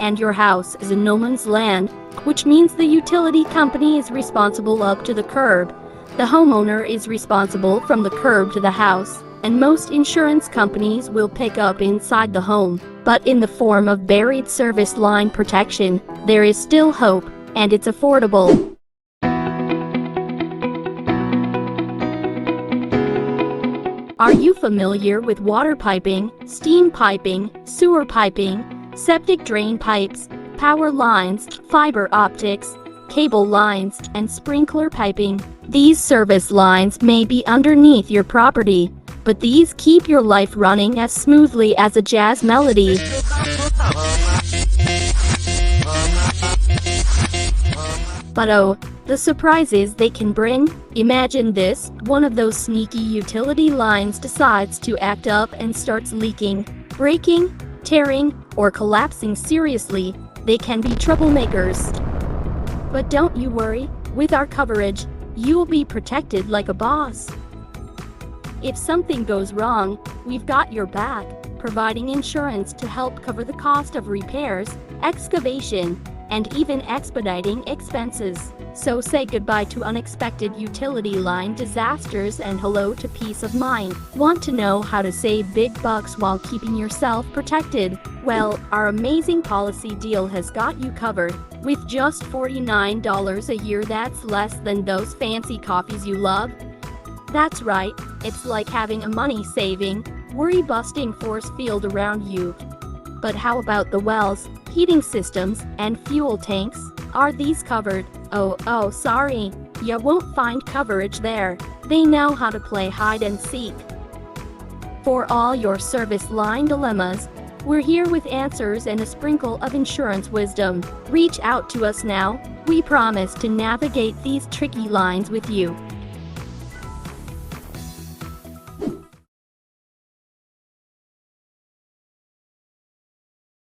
and your house is in no man's land, which means the utility company is responsible up to the curb. The homeowner is responsible from the curb to the house, and most insurance companies will pick up inside the home. But in the form of buried service line protection, there is still hope, and it's affordable. Are you familiar with water piping, steam piping, sewer piping, septic drain pipes, power lines, fiber optics, cable lines, and sprinkler piping? These service lines may be underneath your property, but these keep your life running as smoothly as a jazz melody. But oh, the surprises they can bring. Imagine this: one of those sneaky utility lines decides to act up and starts leaking, breaking, tearing, or collapsing. Seriously, they can be troublemakers. But don't you worry, with our coverage, you'll be protected like a boss. If something goes wrong, we've got your back, providing insurance to help cover the cost of repairs, excavation, and even expediting expenses. So say goodbye to unexpected utility line disasters and hello to peace of mind. Want to know how to save big bucks while keeping yourself protected? Well, our amazing policy deal has got you covered. With just $49 a year, that's less than those fancy coffees you love. That's right, it's like having a money-saving, worry-busting force field around you. But how about the wells, heating systems, and fuel tanks? Are these covered? Oh, sorry, you won't find coverage there. They know how to play hide and seek. For all your service line dilemmas, we're here with answers and a sprinkle of insurance wisdom. Reach out to us now. We promise to navigate these tricky lines with you.